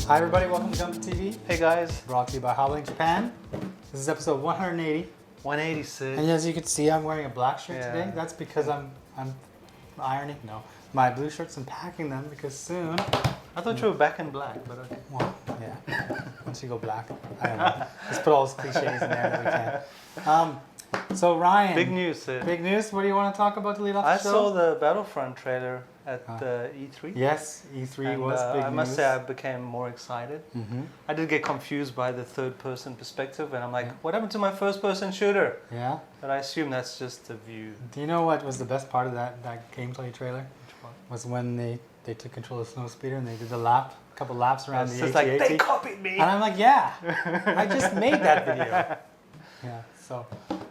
Hi everybody, welcome to Gunpla TV. Hey guys. Brought to you by HobbyLink Japan. This is episode 180. 186. And as you can see, I'm wearing a black shirt Yeah. today. That's because I'm ironing, my blue shirts and packing them because soon, I thought you were back in black, but okay. well, yeah, once you go black, I don't know. Let's put all those cliches in there that we can. So Ryan. Big news, Sid. Big news. What do you want to talk about to lead off the I show? saw the Battlefront trailer at E3. Yes, E3 And, was big news. I must say I became more excited. Mm-hmm. I did get confused by the third-person perspective, and I'm like, what happened to my first-person shooter? Yeah. But I assume that's just the view. Do you know what was the best part of that gameplay trailer? Which one? Was when they took control of the Snowspeeder and they did a couple laps around It's the just like, AT-AT. they copied me! And I'm like, yeah, I just made that video. Yeah, so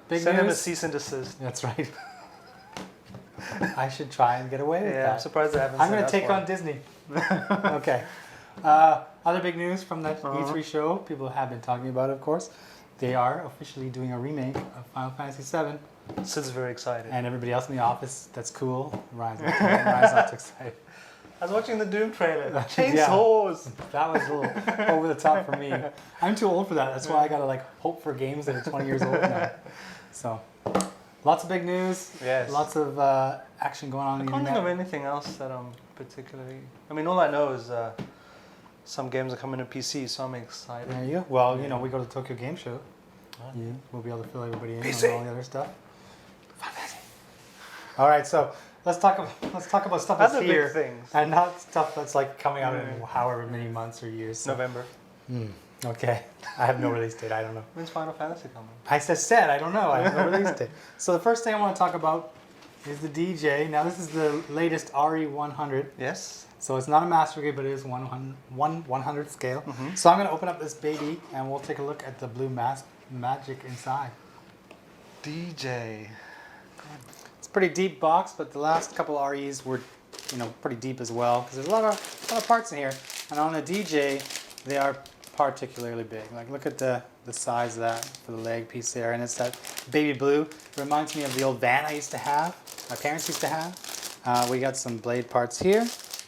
big Send them a news. cease and desist. That's right. I should try and get away with Yeah, that. I'm surprised they haven't I'm said going to that take far. on Disney. Okay. Other big news from that E3 show, people have been talking about it, of course. They are officially doing a remake of Final Fantasy VII. Sid's very excited. And everybody else in the office, that's cool. Ryan's not too excited. I was watching the Doom trailer. Yeah. Chainsaws! That was a little over the top for me. I'm too old for that. That's why I gotta hope for games that are 20 years old now. So, lots of big news. Yes. Lots of action going on I in the can't think of internet. anything else that I'm particularly... I mean, all I know is some games are coming to PC, so I'm excited. There you go. Well, you know, we go to the Tokyo Game Show. Huh? Yeah, we'll be able to fill everybody in PC. on all the other stuff. All right, so let's talk about stuff that's Other here, big things. and not stuff that's like coming out in Yeah. however many months or years. So. November. Okay, I have no release date. I don't know. When's Final Fantasy coming? I just said I don't know. I have no release date. So the first thing I want to talk about is the Dijeh. Now this is the latest RE100. Yes. So it's not a master grade, but it is 1/100 scale. Mm-hmm. So I'm going to open up this baby and we'll take a look at the blue magic inside. Dijeh. It's a pretty deep box, but the last couple REs were, pretty deep as well because there's a lot of parts in here. And on the Dijeh, they are particularly big. Like look at the size of that for the leg piece there, and it's that baby blue. It reminds me of the old van I used to have, my parents used to have. We got some blade parts here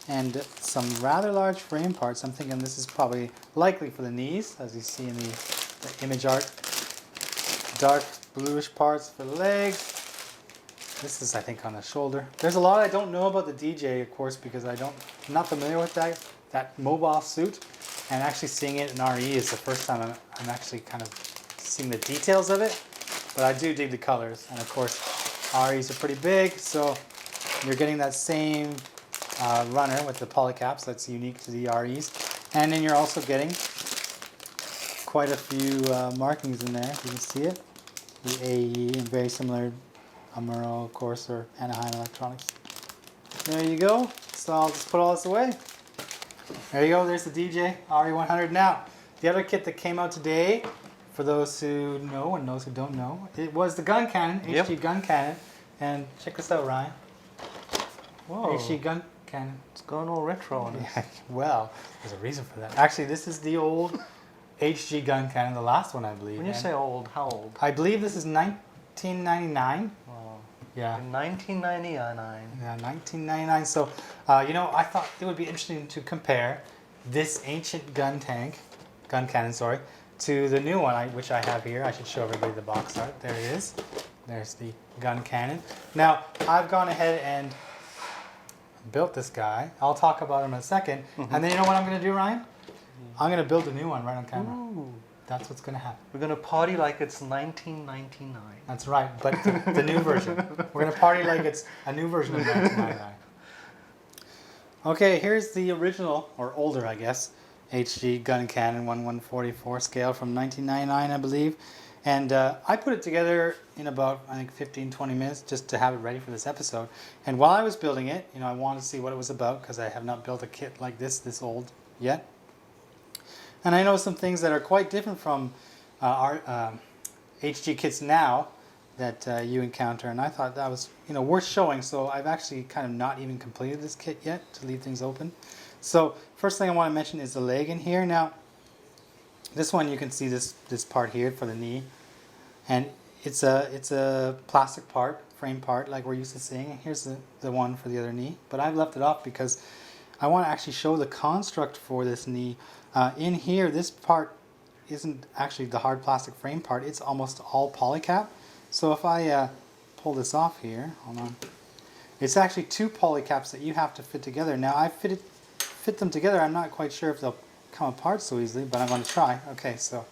and some rather large frame parts. I'm thinking this is probably likely for the knees, as you see in the image art. Dark bluish parts for the legs. This is, I think, on the shoulder. There's a lot I don't know about the Dijeh, of course, because I'm not familiar with that mobile suit. And actually seeing it in RE is the first time I'm actually kind of seeing the details of it. But I do dig the colors. And of course, REs are pretty big, so you're getting that same runner with the polycaps that's unique to the REs. And then you're also getting quite a few markings in there. You can see it. The AE, and very similar Amuro, of course, or Anaheim Electronics. There you go. So I'll just put all this away. There you go, there's the Dijeh RE100. Now, the other kit that came out today, for those who know and those who don't know, it was the Guncannon, Yep. HG Guncannon. And check this out, Ryan. Whoa. HG Guncannon. It's going all retro on us. Yeah, well, there's a reason for that. Actually, this is the old HG Guncannon, the last one, I believe. When you And say old, how old? I believe this is 1999. Oh. Yeah. In 1999. Yeah, 1999. So, I thought it would be interesting to compare this ancient Guncannon, sorry, to the new one, which I have here. I should show everybody the box art. There it is. There's the Guncannon. Now, I've gone ahead and built this guy. I'll talk about him in a second. Mm-hmm. And then you know what I'm going to do, Ryan? I'm going to build a new one right on camera. Ooh. That's what's going to happen. We're going to party like it's 1999. That's right, but the new version. We're going to party like it's a new version of 1999. Okay, here's the original, or older, I guess, HG Guncannon 1144 scale from 1999, I believe. And I put it together in about, I think, 15-20 minutes just to have it ready for this episode. And while I was building it, I wanted to see what it was about because I have not built a kit like this old yet. And I know some things that are quite different from our HG kits now that you encounter, and I thought that was worth showing. So I've actually kind of not even completed this kit yet to leave things open. So first thing I want to mention is the leg in here. Now this one, you can see this part here for the knee, and it's a plastic part, frame part, like we're used to seeing. Here's the one for the other knee, but I've left it off because I want to actually show the construct for this knee. In here, this part isn't actually the hard plastic frame part. It's almost all polycap. So if I pull this off here, hold on. It's actually 2 polycaps that you have to fit together. Now I fit them together. I'm not quite sure if they'll come apart so easily, but I'm going to try. Okay, so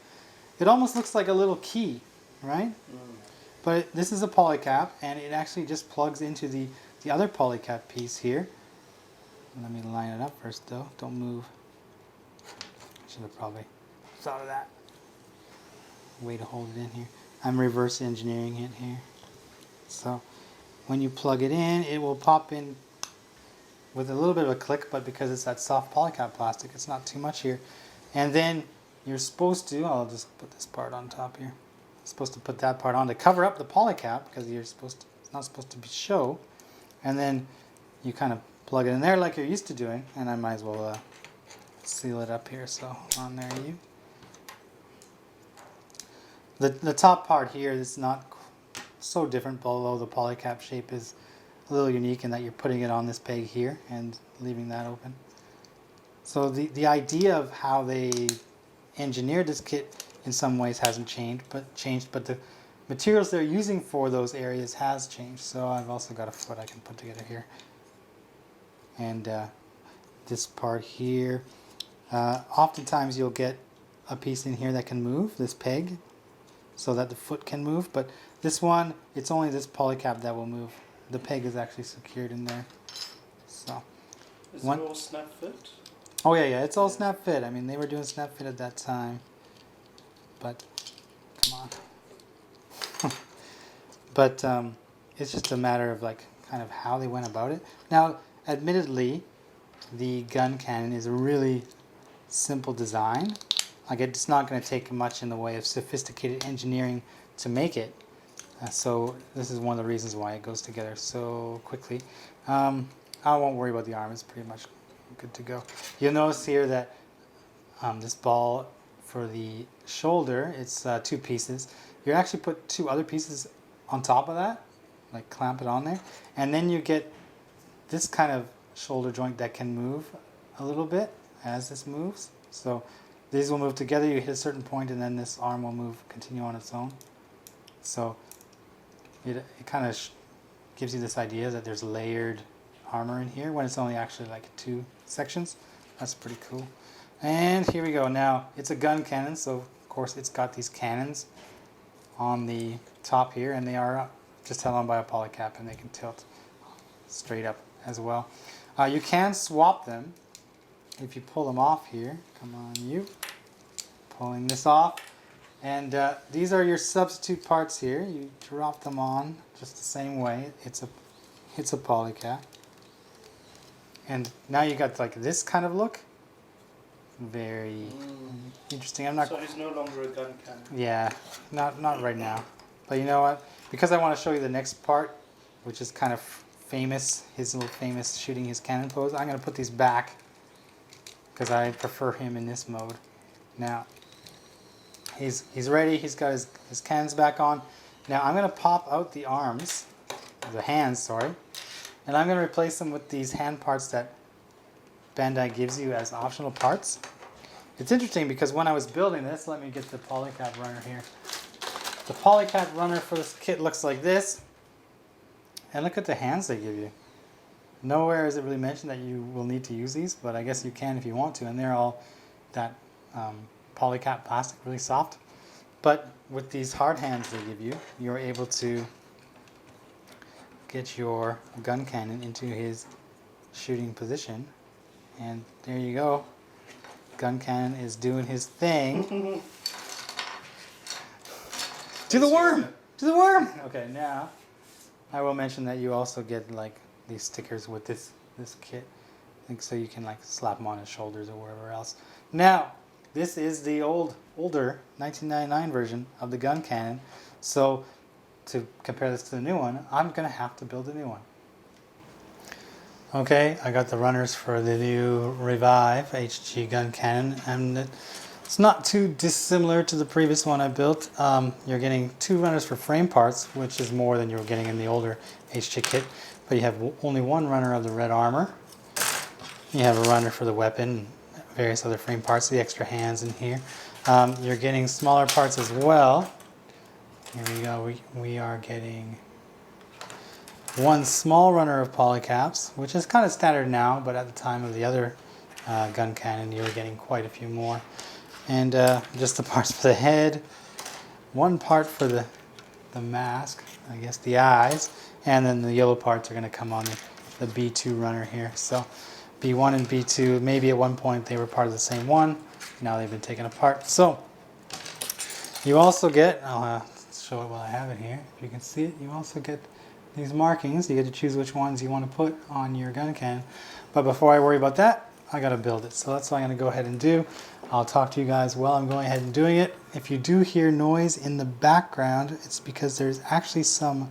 it almost looks like a little key, right? But this is a polycap, and it actually just plugs into the other polycap piece here. Let me line it up first though. Don't move. Should have probably thought of that. Way to hold it in here. I'm reverse engineering it here. So when you plug it in, it will pop in with a little bit of a click, but because it's that soft polycap plastic, it's not too much here. And then you're supposed to, I'll just put this part on top here. You're supposed to put that part on to cover up the polycap because it's not supposed to show. And then you kind of plug it in there like you're used to doing, and I might as well seal it up here. So on there you. The top part here is not so different, although the polycap shape is a little unique in that you're putting it on this peg here and leaving that open. So the idea of how they engineered this kit in some ways hasn't changed, but the materials they're using for those areas has changed. So I've also got a foot I can put together here. And this part here, oftentimes you'll get a piece in here that can move, this peg, so that the foot can move, but this one, it's only this polycap that will move. The peg is actually secured in there. So, is it all snap fit? Oh yeah, it's all snap fit. I mean, they were doing snap fit at that time, but come on. But it's just a matter of like kind of how they went about it. Now, admittedly, the Guncannon is a really simple design. Like, it's not going to take much in the way of sophisticated engineering to make it. So this is one of the reasons why it goes together so quickly. I won't worry about the arm. It's pretty much good to go. You'll notice here that this ball for the shoulder, it's 2 pieces. You actually put 2 other pieces on top of that, like clamp it on there. And then you get this kind of shoulder joint that can move a little bit as this moves. So these will move together, you hit a certain point, and then this arm will continue on its own. So it kind of gives you this idea that there's layered armor in here when it's only actually like 2 sections. That's pretty cool. And here we go. Now, it's a Guncannon, so of course it's got these cannons on the top here, and they are just held on by a polycap, and they can tilt straight up as well. You can swap them if you pull them off here. Come on, you. Pulling this off. And these are your substitute parts here. You drop them on just the same way. It's a polycap. And now you got like this kind of look. Very interesting. I'm not. So he's no longer a Guncannon. Yeah, not right now. But you know what? Because I want to show you the next part, which is kind of famous, his little famous shooting his cannon pose. I'm going to put these back because I prefer him in this mode. Now, he's ready. He's got his cannons back on. Now I'm going to pop out the arms, the hands, sorry, and I'm going to replace them with these hand parts that Bandai gives you as optional parts. It's interesting because when I was building this, let me get the polycap runner here. The polycap runner for this kit looks like this. And look at the hands they give you. Nowhere is it really mentioned that you will need to use these, but I guess you can if you want to. And they're all that polycap plastic, really soft. But with these hard hands they give you, you're able to get your Guncannon into his shooting position. And there you go. Guncannon is doing his thing. To the worm! To the worm! Okay, now I will mention that you also get like these stickers with this kit, so you can like slap them on his shoulders or wherever else. Now, this is the older 1999 version of the Guncannon. So to compare this to the new one, I'm gonna have to build a new one. Okay, I got the runners for the new Revive HG Guncannon, and it's not too dissimilar to the previous one I built. You're getting 2 runners for frame parts, which is more than you were getting in the older HG kit, but you have only 1 runner of the red armor. You have a runner for the weapon, various other frame parts, the extra hands in here. You're getting smaller parts as well. Here we go. We are getting one small runner of polycaps, which is kind of standard now, but at the time of the other Guncannon, you were getting quite a few more. And just the parts for the head, one part for the mask, I guess the eyes, and then the yellow parts are going to come on the B2 runner here. So B1 and B2, maybe at one point they were part of the same one. Now they've been taken apart. So you also get, I'll show it while I have it here. If you can see it, you also get these markings. You get to choose which ones you want to put on your Guncannon. But before I worry about that, I got to build it. So that's what I'm going to go ahead and do. I'll talk to you guys while I'm going ahead and doing it. If you do hear noise in the background, it's because there's actually some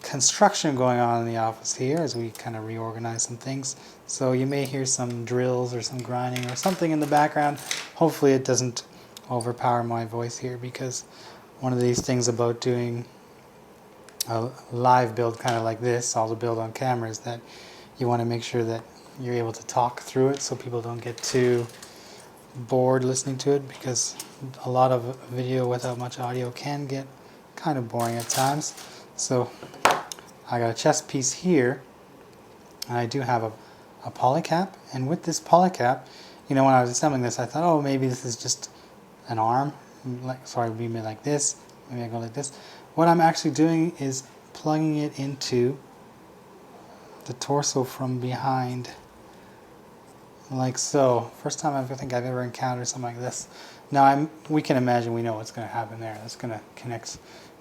construction going on in the office here as we kind of reorganize some things. So you may hear some drills or some grinding or something in the background. Hopefully it doesn't overpower my voice here, because one of these things about doing a live build kind of like this, all the build on camera, is that you want to make sure that you're able to talk through it so people don't get too bored listening to it, because a lot of video without much audio can get kind of boring at times. So I got a chest piece here, and I do have a polycap, and with this polycap, you know, when I was assembling this, I thought, oh, maybe this is just an arm, like, sorry, we made like this, maybe I go like this. What I'm actually doing is plugging it into the torso from behind, like so. First time I think I've ever encountered something like this. Now we can imagine, we know what's going to happen there. That's going to connect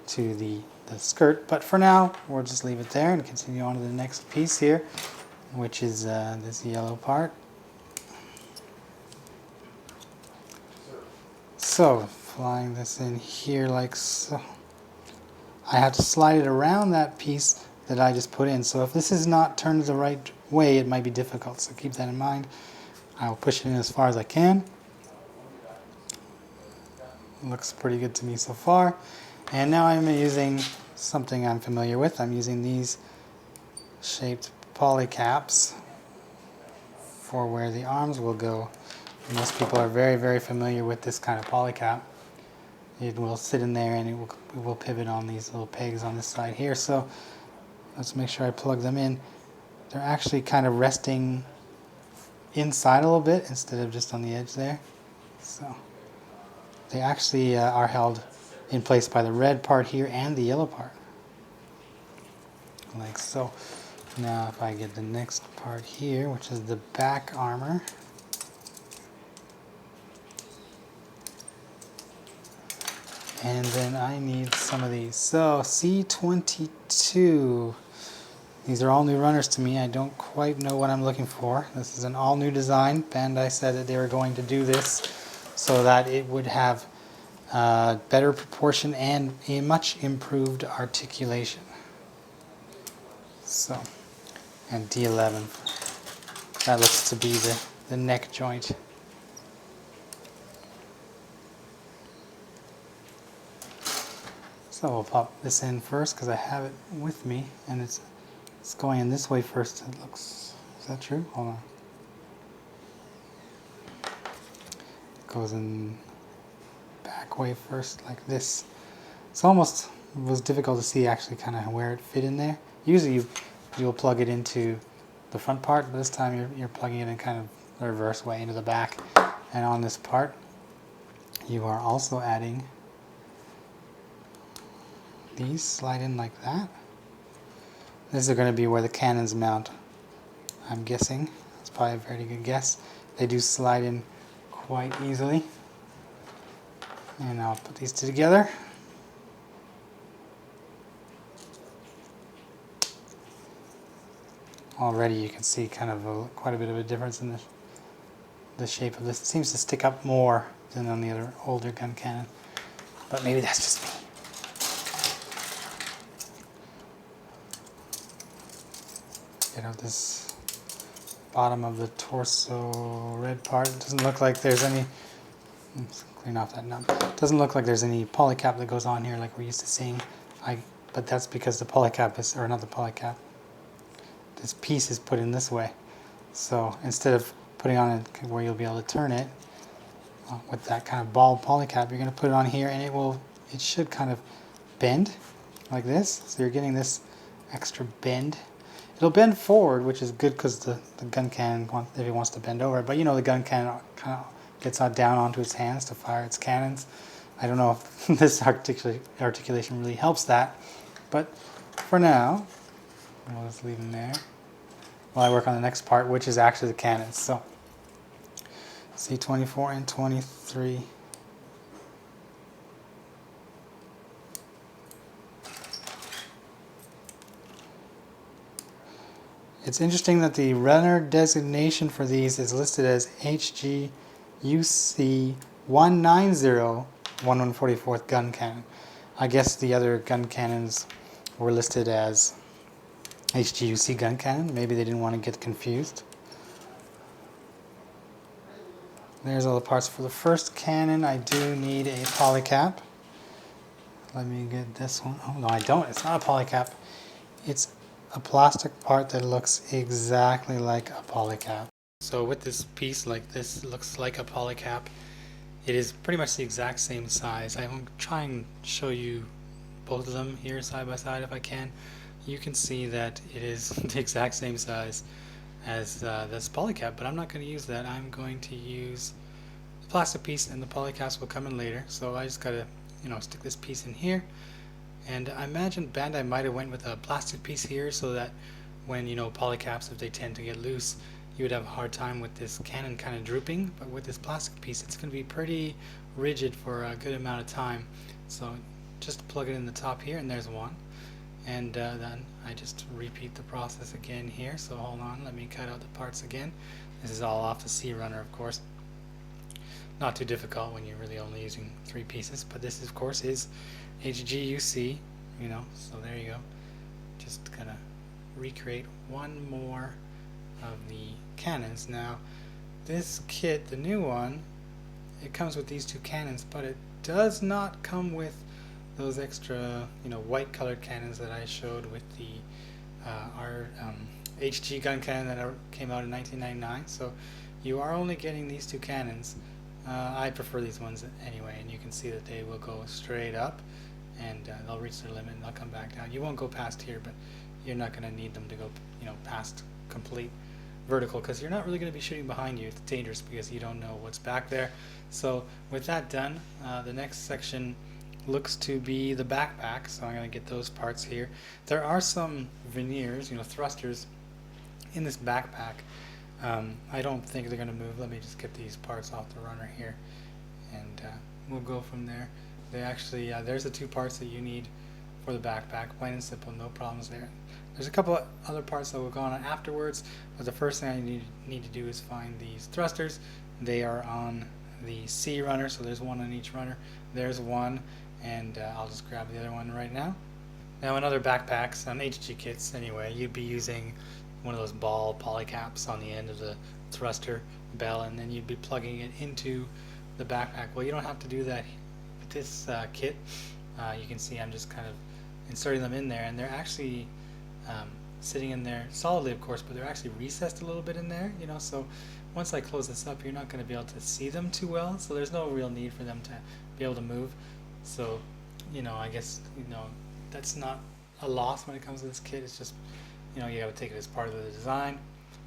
to the skirt, but for now we'll just leave it there and continue on to the next piece here, which is this yellow part. So flying this in here like so. I have to slide it around that piece that I just put in. So if this is not turned the right way, it might be difficult. So keep that in mind. I will push it in as far as I can. Looks pretty good to me so far. And now I'm using something I'm familiar with. I'm using these shaped polycaps for where the arms will go. Most people are very, very familiar with this kind of polycap. It will sit in there and it will pivot on these little pegs on this side here. So let's make sure I plug them in. They're actually kind of resting inside a little bit instead of just on the edge there. So they actually are held in place by the red part here and the yellow part, like so. Now if I get the next part here, which is the back armor, and then I need some of these. So C22, these are all new runners to me. I don't quite know what I'm looking for. This is an all new design. Bandai said that they were going to do this so that it would have better proportion and a much improved articulation. So, and D11, that looks to be the neck joint. So we'll pop this in first because I have it with me, and it's going in this way first. It looks, is that true? Hold on. It goes in back way first, like this. It's almost was difficult to see actually kind of where it fit in there. Usually you'll plug it into the front part, but this time you're plugging it in kind of the reverse way into the back. And on this part, you are also adding these, slide in like that. This is going to be where the cannons mount, I'm guessing. That's probably a very good guess. They do slide in quite easily. And I'll put these two together. Already you can see kind of quite a bit of a difference in the shape of this. It seems to stick up more than on the other older Guncannon, but maybe that's just me. Get out this bottom of the torso red part. It doesn't look like there's any, let's clean off that nub. It doesn't look like there's any polycap that goes on here like we're used to seeing. But that's because the polycap is, or not the polycap, this piece is put in this way. So instead of putting on it where you'll be able to turn it with that kind of ball polycap, you're going to put it on here, and it should kind of bend like this. So you're getting this extra bend. It'll bend forward, which is good because the gun cannon, if it wants to bend over, but you know the gun cannon kind of gets down onto its hands to fire its cannons. I don't know if this articulation really helps that, but for now, we'll just leave them there while I work on the next part, which is actually the cannons. So, C24 and 23. It's interesting that the runner designation for these is listed as HGUC 190 144th gun cannon. I guess the other gun cannons were listed as HGUC Guncannon. Maybe they didn't want to get confused. There's all the parts for the first cannon. I do need a polycap. Let me get this one. Oh no, I don't. It's not a polycap. It's a plastic part that looks exactly like a polycap. So with this piece like this, looks like a polycap. It is pretty much the exact same size. I will try and show you both of them here side by side if I can. You can see that it is the exact same size as this polycap, but I'm not going to use that. I'm going to use the plastic piece, and the polycaps will come in later. So I just got to, stick this piece in here. And I imagine Bandai might have went with a plastic piece here so that when, polycaps, if they tend to get loose, you would have a hard time with this cannon kind of drooping. But with this plastic piece, it's going to be pretty rigid for a good amount of time. So just plug it in the top here, and there's one. And then I just repeat the process again here. So hold on, let me cut out the parts again. This is all off the C runner, of course. Not too difficult when you're really only using 3 pieces, but this of course is HGUC, so there you go. Just gonna recreate one more of the cannons. Now this kit, the new one, it comes with these 2 cannons, but it does not come with those extra, white colored cannons that I showed with the our HG Guncannon that came out in 1999. So you are only getting these 2 cannons. I prefer these ones anyway, and you can see that they will go straight up, and they'll reach their limit and they'll come back down. You won't go past here, but you're not going to need them to go, past complete vertical, because you're not really going to be shooting behind you. It's dangerous because you don't know what's back there. So with that done, the next section looks to be the backpack, so I'm going to get those parts here. There are some veneers, thrusters in this backpack. I don't think they're going to move. Let me just get these parts off the runner here, and we'll go from there. They actually, there's the 2 parts that you need for the backpack, plain and simple, no problems there. There's a couple of other parts that will go on afterwards, but the first thing I need to do is find these thrusters. They are on the C runner, so there's one on each runner. There's one, and I'll just grab the other one right now. Now in other backpacks, on HG kits anyway, you'd be using one of those ball polycaps on the end of the thruster bell, and then you'd be plugging it into the backpack. Well, you don't have to do that with this kit. You can see I'm just kind of inserting them in there, and they're actually sitting in there solidly, of course, but they're actually recessed a little bit in there, so once I close this up, you're not going to be able to see them too well, so there's no real need for them to be able to move. So, I guess, that's not a loss when it comes to this kit. It's just, you have to take it as part of the design.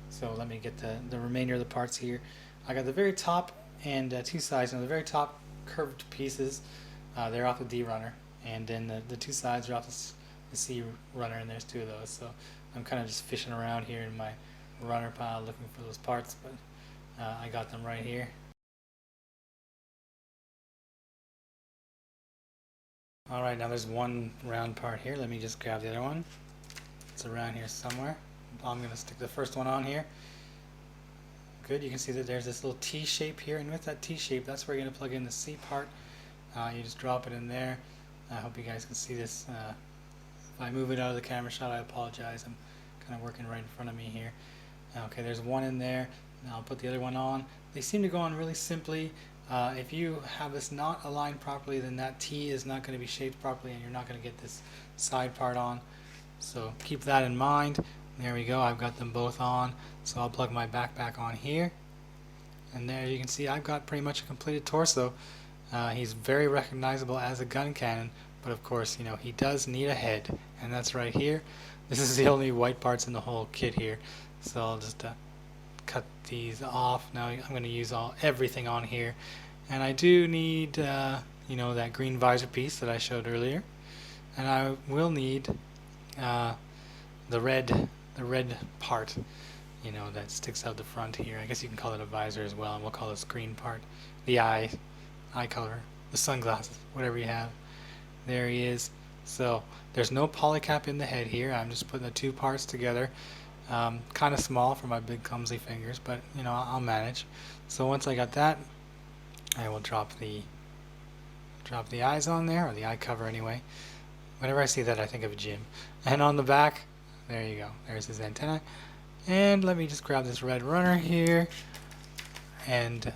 So let me get the remainder of the parts here. I got the very top and 2 sides. Now the very top curved pieces, they're off the D runner, and then the 2 sides are off the C runner, and there's 2 of those. So I'm kind of just fishing around here in my runner pile looking for those parts, but I got them right here. Alright, now there's one round part here. Let me just grab the other one. It's around here somewhere. I'm going to stick the first one on here. Good, you can see that there's this little T shape here, and with that T shape, that's where you're going to plug in the C part. You just drop it in there. I hope you guys can see this. If I move it out of the camera shot, I apologize. I'm kind of working right in front of me here. Okay, there's one in there. Now I'll put the other one on. They seem to go on really simply. If you have this not aligned properly, then that T is not going to be shaped properly, and you're not going to get this side part on. So keep that in mind. There we go, I've got them both on. So I'll plug my backpack on here. And there you can see I've got pretty much a completed torso. He's very recognizable as a Guncannon, but of course, you know, he does need a head, and that's right here. This is the only white parts in the whole kit here. So I'll just cut these off. Now I'm going to use everything on here. And I do need, you know, that green visor piece that I showed earlier. And I will need the red part, you know, that sticks out the front here. I guess you can call it a visor as well, and we'll call this green part the eye color, the sunglasses, whatever you have. There he is. So there's no polycap in the head here. I'm just putting the two parts together. Kind of small for my big clumsy fingers, but you know, I'll manage. So once I got that, I will drop the eyes on there, or the eye cover anyway. Whenever I see that, I think of Jim. And on the back, there you go. There's his antenna. And let me just grab this red runner here. And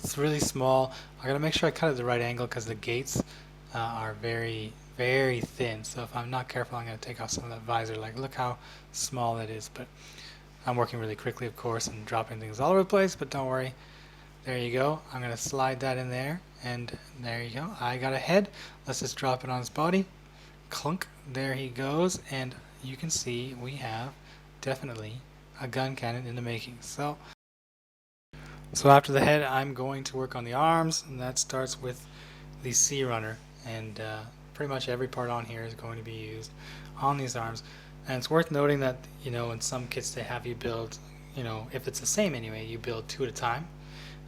it's really small. I gotta make sure I cut it at the right angle because the gates are very, very thin. So if I'm not careful, I'm gonna take off some of that visor. Like, look how small that is. But I'm working really quickly, of course, and dropping things all over the place. But don't worry. There you go. I'm gonna slide that in there, and there you go. I got a head. Let's just drop it on his body. Clunk. There he goes, and you can see we have definitely a Guncannon in the making. So after the head, I'm going to work on the arms, and that starts with the Sea Runner, and pretty much every part on here is going to be used on these arms. And it's worth noting that, you know, in some kits they have you build, you know, if it's the same anyway, you build 2 at a time.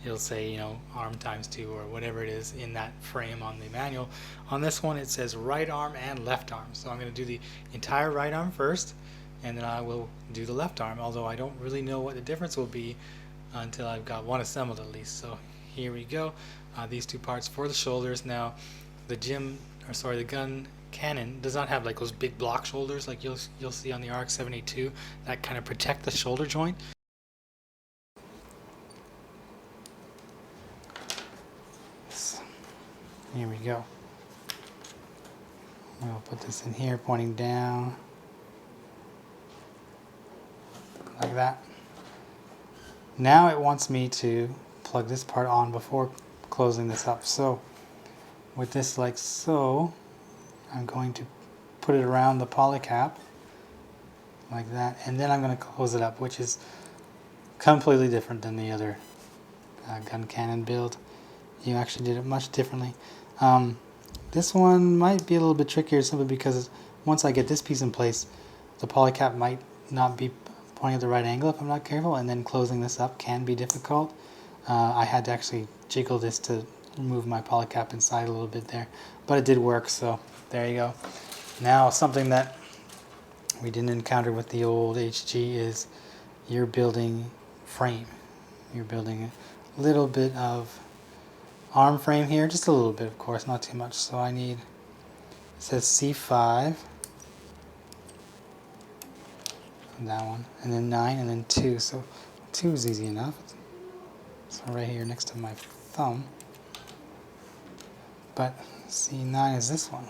It'll say, you know, arm times 2 or whatever it is in that frame on the manual. On this one it says right arm and left arm, so I'm going to do the entire right arm first, and then I will do the left arm, although I don't really know what the difference will be until I've got one assembled at least. So here we go. These 2 parts for the shoulders. Now the Guncannon does not have like those big block shoulders like you'll see on the RX-72 that kind of protect the shoulder joint. Here we go. We'll put this in here pointing down like that. Now it wants me to plug this part on before closing this up. So with this like so, I'm going to put it around the polycap like that, and then I'm going to close it up, which is completely different than the other Guncannon build. You actually did it much differently. This one might be a little bit trickier simply because once I get this piece in place, the polycap might not be pointing at the right angle if I'm not careful, and then closing this up can be difficult. I had to actually jiggle this to remove my polycap inside a little bit there, but it did work, so there you go. Now something that we didn't encounter with the old HG is you're building frame. You're building a little bit of arm frame here, just a little bit, of course, not too much. So I need, it says C5, that one, and then 9, and then 2. So 2 is easy enough. So right here next to my thumb. But C9 is this one.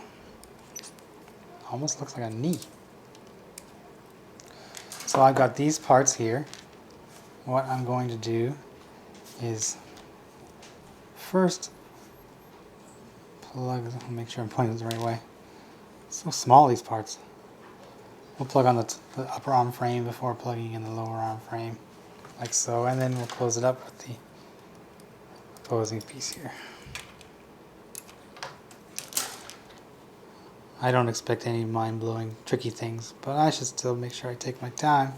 Almost looks like a knee. So I've got these parts here. What I'm going to do is first plug, I'll make sure I'm pointing it the right way. So small, these parts. We'll plug on the upper arm frame before plugging in the lower arm frame, like so, and then we'll close it up with the opposing piece here. I don't expect any mind-blowing tricky things, but I should still make sure I take my time.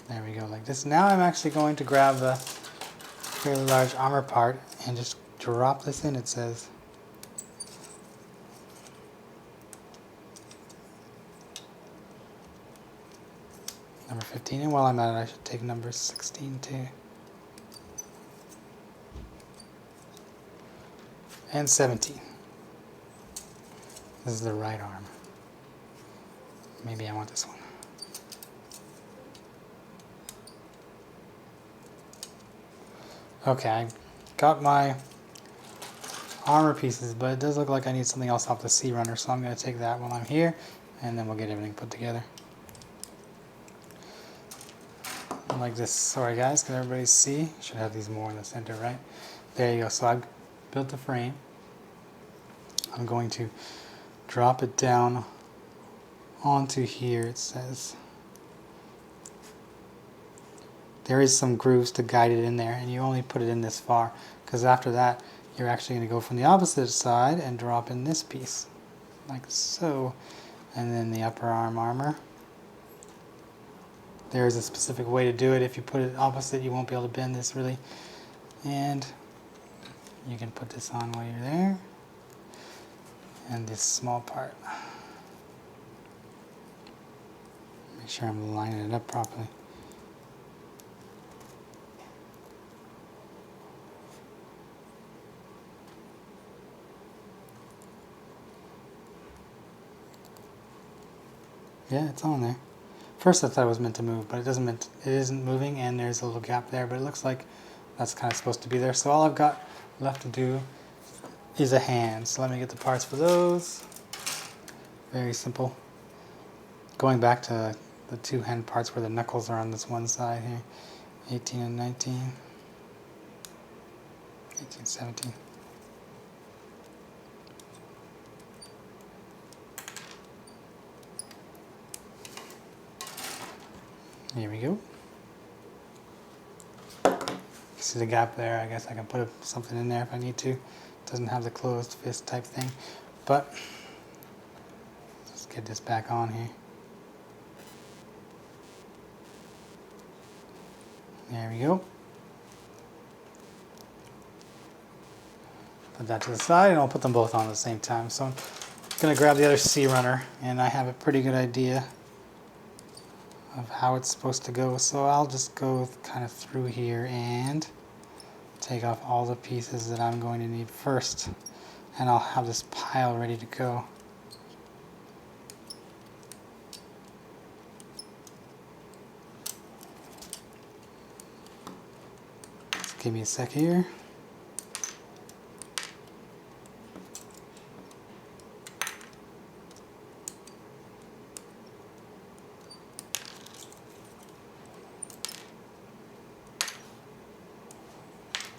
There we go, like this. Now I'm actually going to grab the fairly large armor part and just drop this in. It says number 15, and while I'm at it I should take number 16 too, and 17. This is the right arm. Maybe I want this one. Okay, I got my armor pieces, but it does look like I need something else off the Sea Runner, so I'm going to take that while I'm here, and then we'll get everything put together. like this. Sorry guys, can everybody see? Should have these more in the center, right? There you go. So I've built the frame. I'm going to drop it down onto here. It says there is some grooves to guide it in there, and you only put it in this far, because after that you're actually going to go from the opposite side and drop in this piece like so, and then the upper arm armor. There is a specific way to do it. If you put it opposite, you won't be able to bend this really, and you can put this on while you're there, and this small part. Make sure I'm lining it up properly. Yeah, it's on there. First I thought it was meant to move, but it isn't moving, and there's a little gap there, but it looks like that's kind of supposed to be there. So all I've got left to do is a hand. So let me get the parts for those. Very simple. Going back to the two hand parts where the knuckles are on this one side here. 18 and 19. 18, 17. Here we go. See the gap there? I guess I can put something in there if I need to. It doesn't have the closed fist type thing, but let's get this back on here. There we go. Put that to the side, and I'll put them both on at the same time. So I'm going to grab the other C runner, and I have a pretty good idea of how it's supposed to go. So I'll just go kind of through here and take off all the pieces that I'm going to need first, and I'll have this pile ready to go. Just give me a sec here.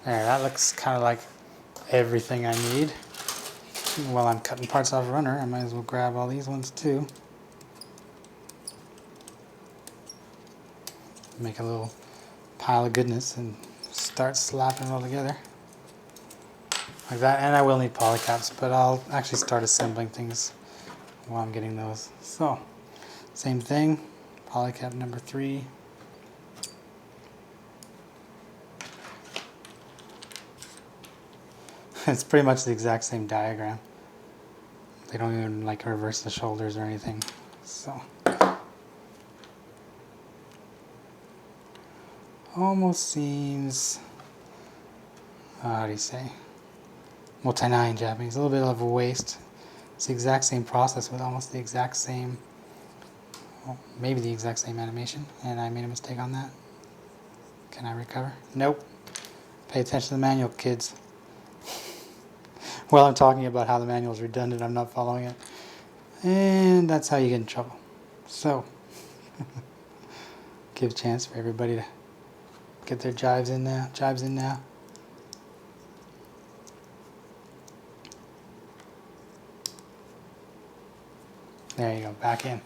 There, that looks kind of like everything I need. While I'm cutting parts off runner, I might as well grab all these ones too. Make a little pile of goodness and start slapping it all together. Like that, and I will need polycaps, but I'll actually start assembling things while I'm getting those. So, same thing, polycap number 3. It's pretty much the exact same diagram. They don't even like reverse the shoulders or anything. So almost seems, how do you say, motainai in Japanese, a little bit of a waste. It's the exact same process with almost the exact same, well, maybe the exact same animation, and I made a mistake on that. Can I recover? Nope. Pay attention to the manual, kids. Well, I'm talking about how the manual is redundant, I'm not following it. And that's how you get in trouble. So, give a chance for everybody to get their jives in now. There you go, back in.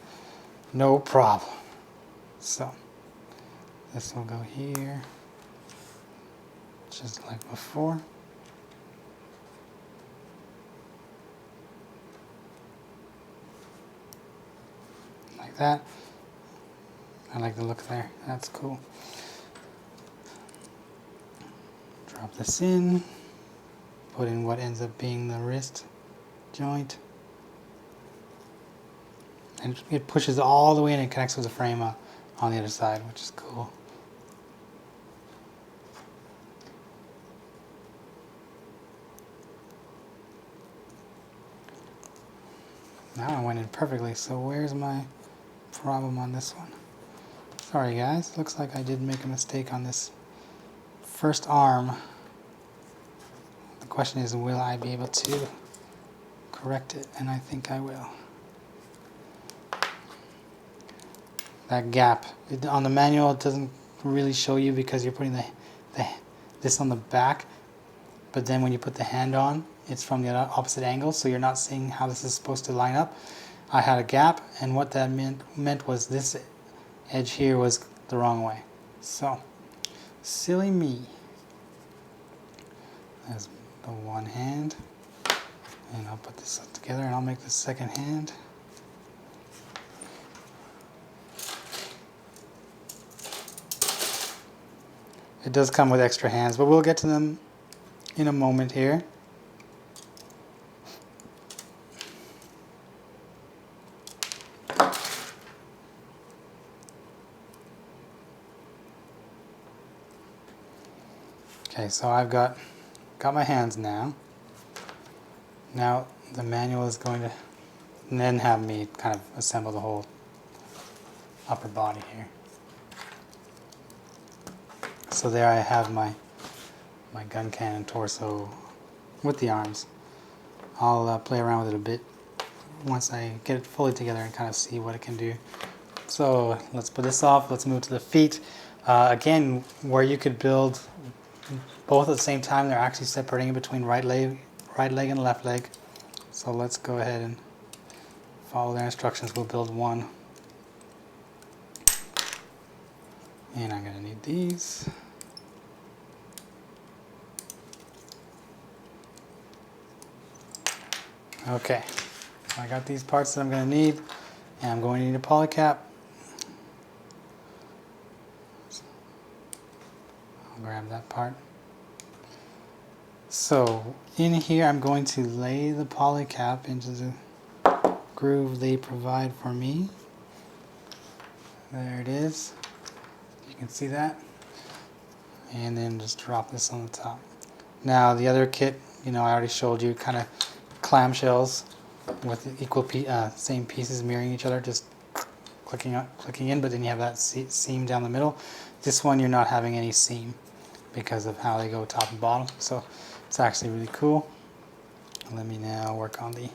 No problem. So, this will go here, just like before. That. I like the look there. That's cool. Drop this in. Put in what ends up being the wrist joint. And it pushes all the way in and connects with the frame on the other side, which is cool. Now I went in perfectly, so where's my problem on this one? Sorry guys, looks like I did make a mistake on this first arm. The question is, will I be able to correct it? And I think I will. That gap, on the manual it doesn't really show you because you're putting this on the back, but then when you put the hand on, it's from the opposite angle, so you're not seeing how this is supposed to line up. I had a gap, and what that meant was this edge here was the wrong way. So, silly me. There's the one hand, and I'll put this together and I'll make the second hand. It does come with extra hands, but we'll get to them in a moment here. Okay, so I've got my hands now. Now the manual is going to then have me kind of assemble the whole upper body here. So there I have my Guncannon torso with the arms. I'll play around with it a bit once I get it fully together and kind of see what it can do. So let's put this off. Let's move to the feet. Again, where you could build both at the same time, they're actually separating between right leg and left leg. So let's go ahead and follow their instructions. We'll build one. And I'm going to need these. Okay, I got these parts that I'm going to need, and I'm going to need a polycap. I'll grab that part. So in here I'm going to lay the polycap into the groove they provide for me. There it is. You can see that. And then just drop this on the top. Now the other kit, I already showed you kind of clamshells with equal same pieces mirroring each other, just clicking in, but then you have that seam down the middle. This one you're not having any seam because of how they go top and bottom, so it's actually really cool. Let me now work on the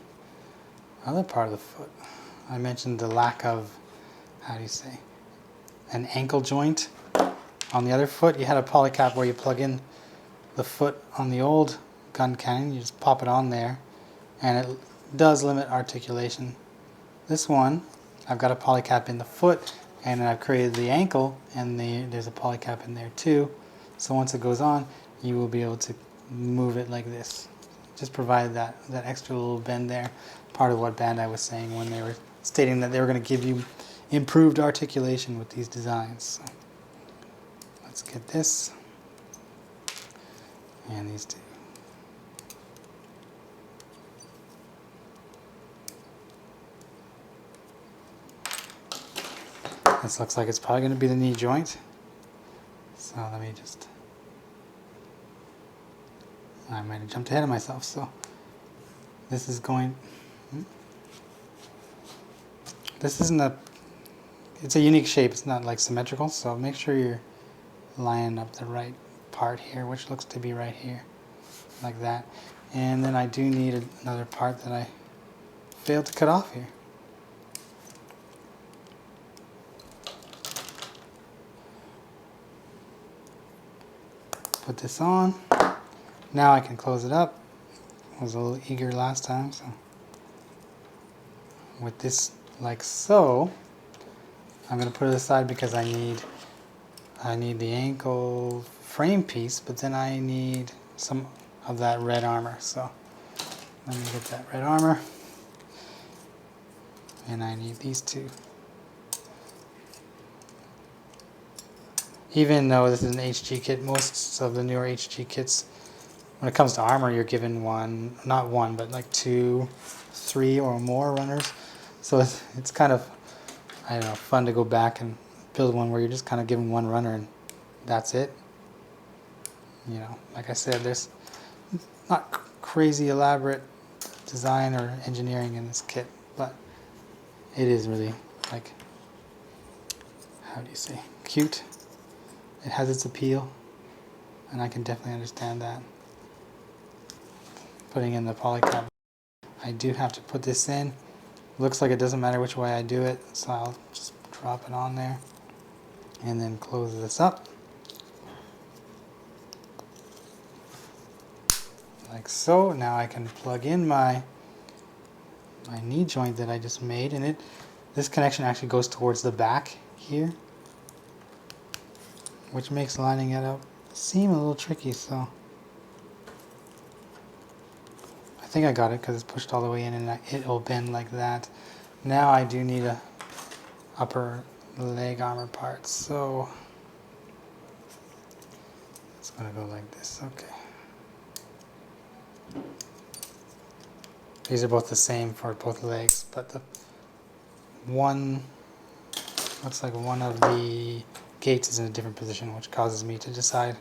other part of the foot. I mentioned the lack of, an ankle joint. On the other foot you had a polycap where you plug in the foot on the old Guncannon, you just pop it on there, and it does limit articulation. This one, I've got a polycap in the foot, and I've created the ankle, and there's a polycap in there too. So once it goes on, you will be able to move it like this. Just provide that extra little bend there. Part of what Bandai was saying when they were stating that they were going to give you improved articulation with these designs. So let's get this and these two. This looks like it's probably going to be the knee joint. So let me just... I might have jumped ahead of myself. So this is going... This isn't a... It's a unique shape. It's not like symmetrical. So make sure you're lining up the right part here, which looks to be right here. Like that. And then I do need another part that I failed to cut off here. Put this on. Now I can close it up. I was a little eager last time, so with this like so, I'm going to put it aside because I need the ankle frame piece, but then I need some of that red armor. So let me get that red armor, and I need these two. Even though this is an HG kit, most of the newer HG kits, when it comes to armor, you're given not one, but like 2, 3 or more runners. So it's kind of, fun to go back and build one where you're just kind of given one runner and that's it. Like I said, there's not crazy elaborate design or engineering in this kit, but it is really, like, cute. It has its appeal, and I can definitely understand that. Putting in the polycap, I do have to put this in. Looks like it doesn't matter which way I do it, so I'll just drop it on there. and then close this up like so. Now I can plug in my knee joint that I just made, and this connection actually goes towards the back here, which makes lining it up seem a little tricky. So I think I got it because it's pushed all the way in, and it'll bend like that. Now I do need a upper leg armor part, so it's gonna go like this. Okay. These are both the same for both legs, but the one looks like one of the gates is in a different position, which causes me to decide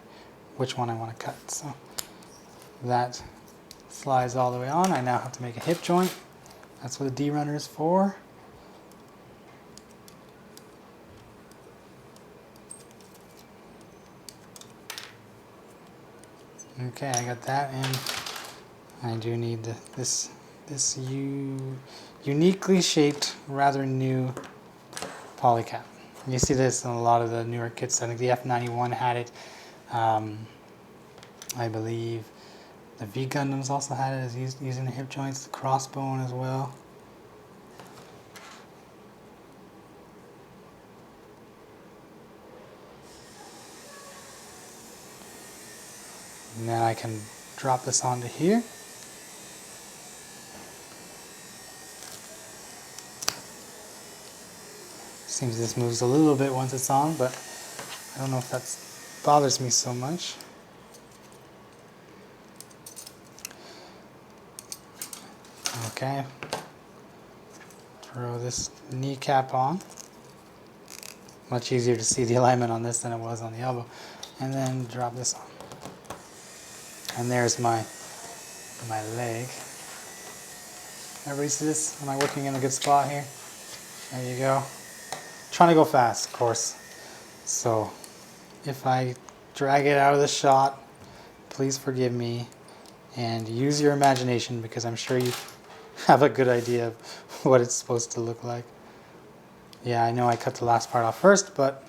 which one I want to cut. So that slides all the way on. I now have to make a hip joint. That's what the D runner is for. Okay, I got that, and I do need this uniquely shaped, rather new polycap. You see this in a lot of the newer kits. I think the F91 had it. I believe the V Gundams also had it as using the hip joints, the crossbone as well. And then I can drop this onto here. Seems this moves a little bit once it's on, but I don't know if that bothers me so much. Okay, throw this kneecap on. Much easier to see the alignment on this than it was on the elbow. And then drop this on. And there's my leg. Everybody see this? Am I working in a good spot here? There you go. Trying to go fast, of course. So if I drag it out of the shot, please forgive me and use your imagination, because I'm sure you have a good idea of what it's supposed to look like. Yeah, I know I cut the last part off first, but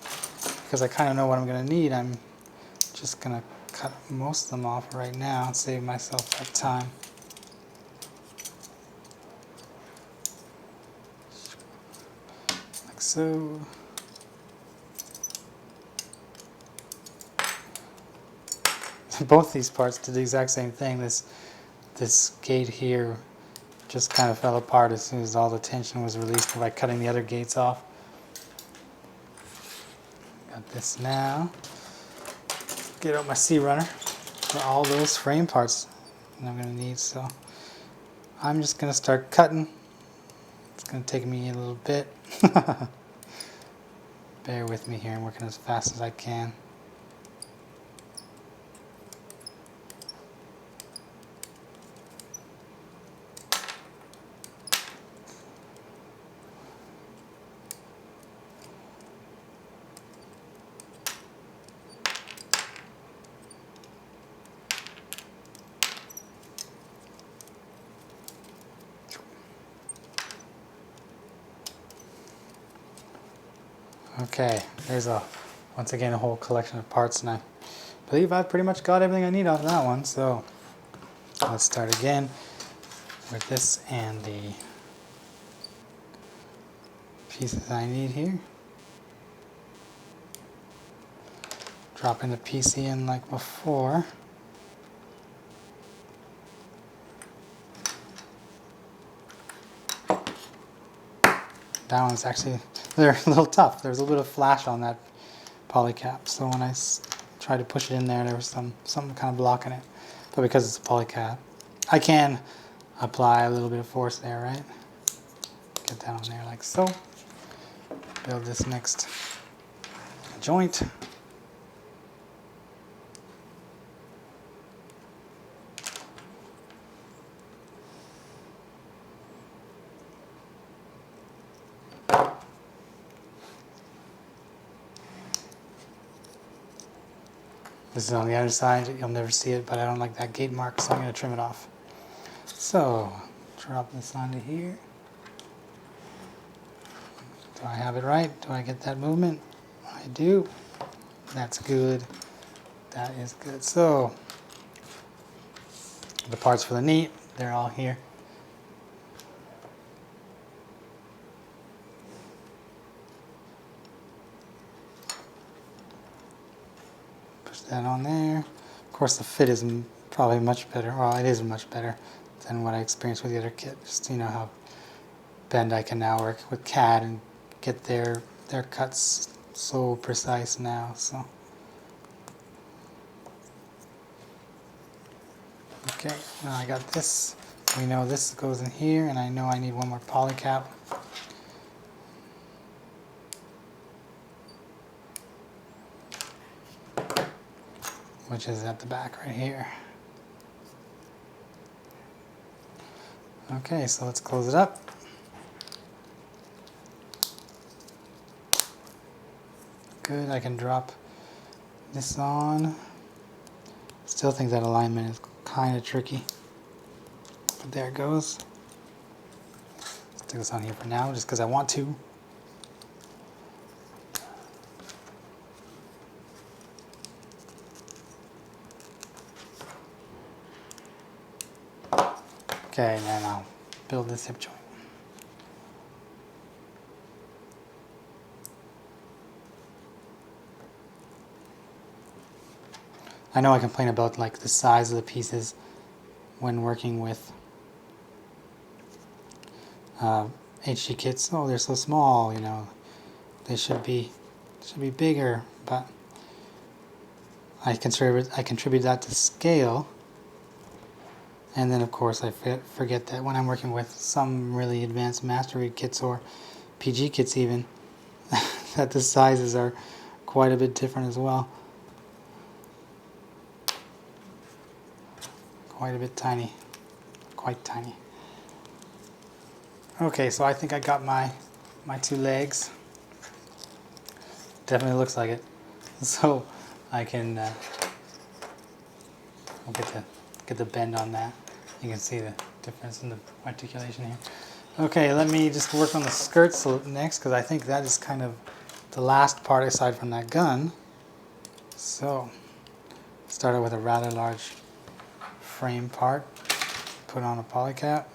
because I kind of know what I'm going to need, I'm just going to cut most of them off right now and save myself that time. Like so. Both these parts did the exact same thing. This gate here just kind of fell apart as soon as all the tension was released by cutting the other gates off. Got this now. Get out my C runner for all those frame parts that I'm going to need. So I'm just going to start cutting. It's going to take me a little bit. Bear with me here. I'm working as fast as I can. Okay, there's once again a whole collection of parts, and I believe I've pretty much got everything I need off that one. So let's start again with this and the pieces I need here. Dropping the PC in like before. That one's actually, they're a little tough. There's a little bit of flash on that polycap. So when I tried to push it in there, there was something kind of blocking it. But because it's a polycap, I can apply a little bit of force there, right? Get that on there like so. Build this next joint. This is on the other side. You'll never see it, but I don't like that gate mark, so I'm going to trim it off. So, drop this onto here. Do I have it right? Do I get that movement? I I do. That's good. That is good. So the parts for the knee, they're all here. Push that on there. Of course, the fit is probably much better. Well, it is much better than what I experienced with the other kit. Just, you know, how bend I can now work with CAD and get their cuts so precise now. So okay, now I got this. We know this goes in here, and I know I need one more poly cap. Which is at the back right here. Okay, so let's close it up. Good, I can drop this on. Still think that alignment is kind of tricky. But there it goes. Stick this on here for now, just because I want to. Okay, and then I'll build this hip joint. I know I complain about like the size of the pieces when working with HG kits. Oh, they're so small, you know. They should be bigger, but I contribute that to scale. And then of course I forget that when I'm working with some really advanced mastery kits or PG kits even, that the sizes are quite a bit different as well. Quite a bit tiny, quite tiny. Okay, so I think I got my two legs. Definitely looks like it. So I can I'll get the bend on that. You can see the difference in the articulation here. Okay, let me just work on the skirts next, because I think that is kind of the last part aside from that gun. So start out with a rather large frame part. Put on a poly cap.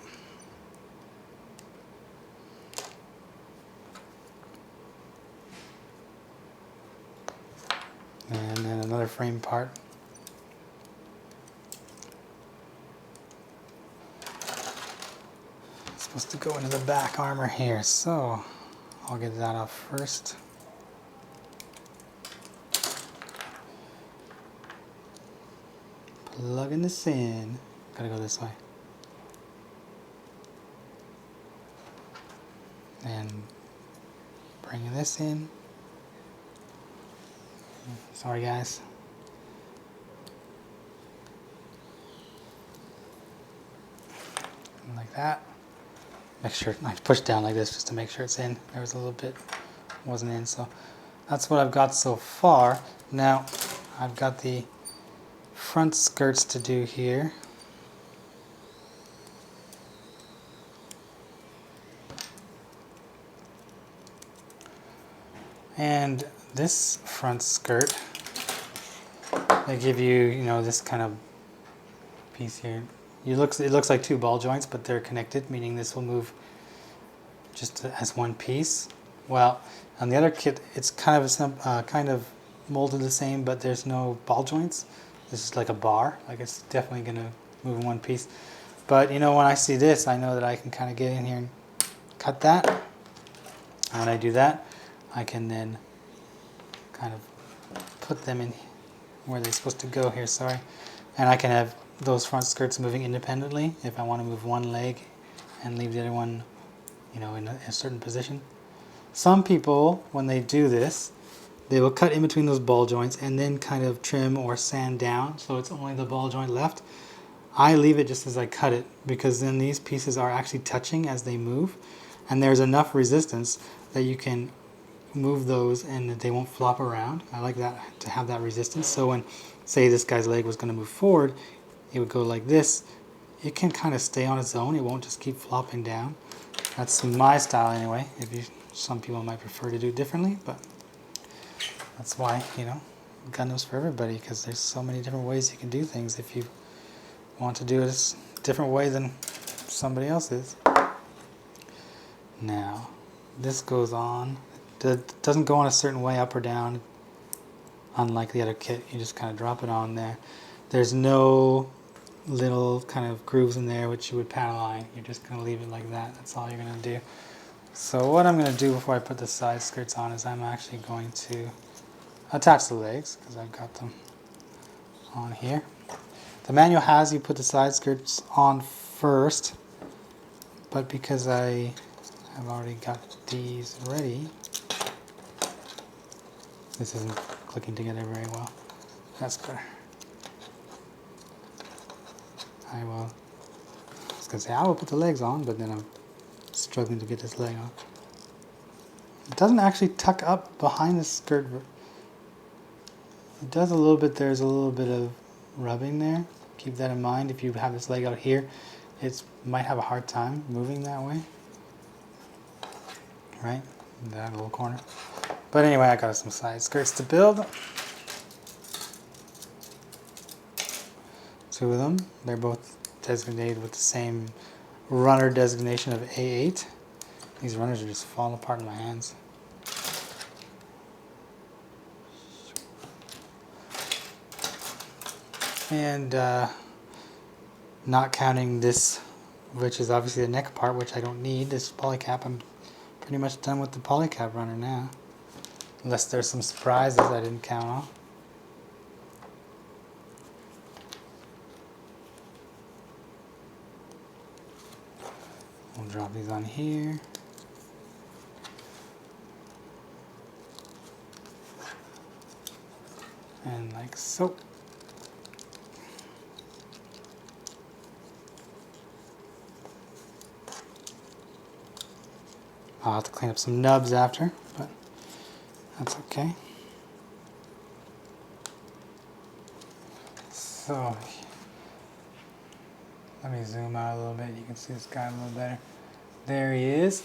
And then another frame part. It's supposed to go into the back armor here, so I'll get that off first. Plugging this in. Gotta go this way. And bringing this in. Sorry guys. Like that. Make sure I push down like this just to make sure it's in. There was a little bit wasn't in, so that's what I've got so far. Now I've got the front skirts to do here. And this front skirt, they give you, you know, this kind of piece here. It looks like two ball joints, but they're connected, meaning this will move just as one piece. Well, on the other kit, it's kind of molded the same, but there's no ball joints. This is like a bar, like it's definitely gonna move in one piece. But you know, when I see this, I know that I can kind of get in here and cut that. And when I do that, I can then kind of put them in where they're supposed to go here, sorry. And I can have those front skirts moving independently if I want to move one leg and leave the other one, you know, in a certain position. Some people, when they do this, they will cut in between those ball joints and then kind of trim or sand down so it's only the ball joint left. I leave it just as I cut it, because then these pieces are actually touching as they move, and there's enough resistance that you can move those and they won't flop around. I like that, to have that resistance, so when, say, this guy's leg was going to move forward, it would go like this. It can kind of stay on its own. It won't just keep flopping down. That's my style anyway. Some people might prefer to do it differently, but That's why, Gundam's for everybody, because there's so many different ways you can do things if you want to do it a different way than somebody else is. Now, this goes on. It doesn't go on a certain way up or down, unlike the other kit. You just kind of drop it on there. There's no little kind of grooves in there which you would panel line. You're just going to leave it like that. That's all you're going to do. So what I'm going to do before I put the side skirts on is I'm actually going to attach the legs, because I've got them on here. The manual has you put the side skirts on first, but because I have already got these ready, this isn't clicking together very well. That's better. I was going to say I will put the legs on, but then I'm struggling to get this leg on. It doesn't actually tuck up behind the skirt. It does a little bit. There's a little bit of rubbing there. Keep that in mind. If you have this leg out here, it might have a hard time moving that way. Right? That little corner. But anyway, I got some side skirts to build. 2 of them. They're both designated with the same runner designation of A8. These runners are just falling apart in my hands. And not counting this, which is obviously the neck part, which I don't need, this polycap, I'm pretty much done with the polycap runner now. Unless there's some surprises I didn't count on. We'll drop these on here. And like so. I'll have to clean up some nubs after, but that's okay. So, let me zoom out a little bit. You can see this guy a little better. There he is.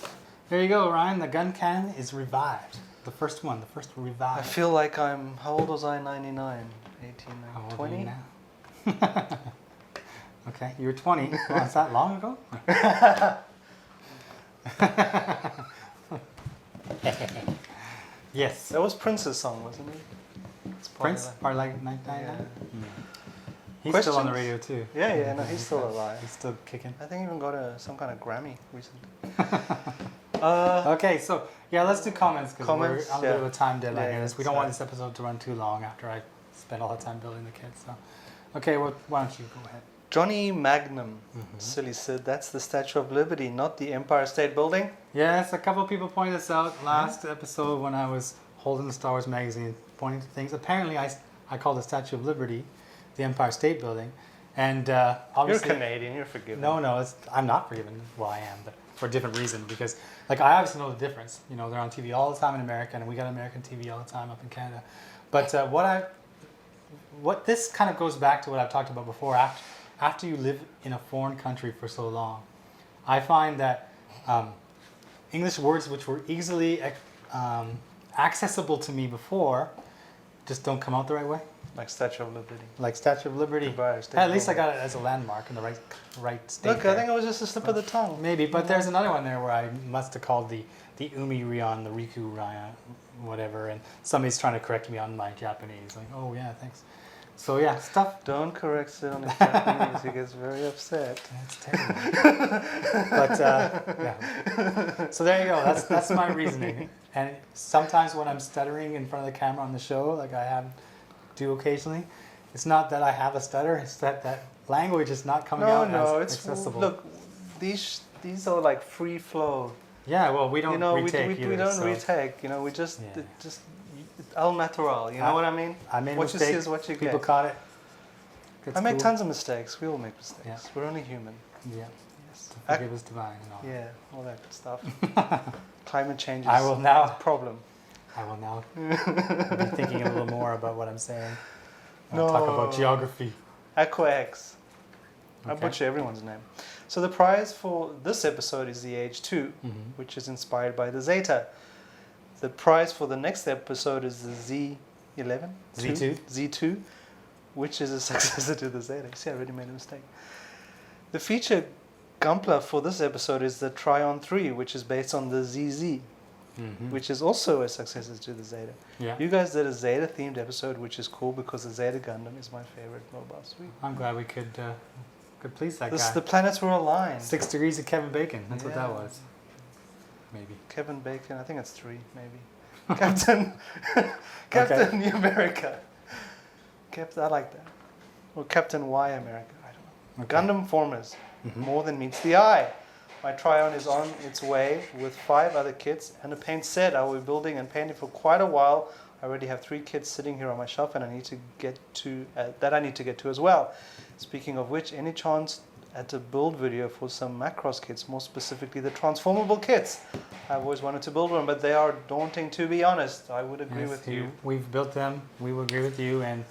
There you go, Ryan. The Guncannon is revived. The first one, the first revive. I feel like how old was I in 99? 18, How old 20? are you now? Okay, you were 20. Well, is that long ago? Yes. That was Prince's song, wasn't it? It's probably Prince? like- Part like 1999? Yeah. He's still on the Questions? radio too. Yeah, no, he's still alive. He's still kicking. I think he even got some kind of Grammy recently. Okay, so yeah, let's do comments because we're Comments, on a bit of a time deadline Yeah, here. yeah, We don't want so- this episode to run too long after I spend all the time building the kit. So, okay, well, why don't you go ahead? Johnny Magnum, silly Sid, that's the Statue of Liberty, not the Empire State Building. Yes, a couple of people pointed this out last episode when I was holding the Star Wars magazine, pointing to things. Apparently, I called the Statue of Liberty the Empire State Building, and obviously You're Canadian, you're forgiven. No, I'm not forgiven. Well, I am, but for a different reason. Because, like, I obviously know the difference. You know, they're on TV all the time in America, and we got American TV all the time up in Canada. But what this kind of goes back to what I've talked about before. After you live in a foreign country for so long, I find that English words which were easily accessible to me before just don't come out the right way. Like Statue of Liberty. Like Statue of Liberty. Empire State At least I Building. got it as a landmark in the right state. Look, there. I think it was just a slip of the tongue. Maybe, but there's another one there where I must have called the Umi Ryan, the Riku Ryan, whatever, and somebody's trying to correct me on my Japanese. Like, oh yeah, thanks. So yeah, stuff. Don't correct Sid on his Japanese, he gets very upset. That's terrible. But yeah. So there you go. That's my reasoning. And sometimes when I'm stuttering in front of the camera on the show, like I do occasionally, it's not that I have a stutter. It's that language is not coming out as accessible. Look, these are like free flow. Yeah, well, we don't retake we either, don't so retake. You know, we just Yeah. just al natural. You know what I mean? I made a What you mistake. see is what you People get. caught it. I make cool. tons of mistakes. We all make mistakes. Yeah. We're only human. Yeah. Yes. To forgive is divine and all. Yeah, all that good stuff. Climate change is I will now. a problem. I will now be thinking a little more about what I'm saying. I'll No. talk about geography. Aquax. I Okay. butcher everyone's name. So the prize for this episode is the H2, Mhm. which is inspired by the Zeta. The prize for the next episode is the Z11? Z2? Z2, which is a successor to the Zeta. See, I already made a mistake. The feature Gunpla for this episode is the Tryon 3, which is based on the ZZ, which is also a successor to the Zeta. Yeah. You guys did a Zeta-themed episode, which is cool because the Zeta Gundam is my favorite mobile suite. I'm glad we could please that The guy. planets were aligned. 6 degrees of Kevin Bacon. That's what that Yeah. was. Maybe. Kevin Bacon, I think it's 3, maybe. Captain America. I like that. Or Captain Y America, I don't know. Okay. Gundam Formers, more than meets the eye. My Tryon is on its way with 5 other kits and a paint set I will be building and painting for quite a while. I already have 3 kits sitting here on my shelf and I need to get to as well. Speaking of which, any chance at a build video for some Macross kits, more specifically the transformable kits? I've always wanted to build one, but they are daunting, to be honest. I would agree with you. We've built them. We will agree with you. And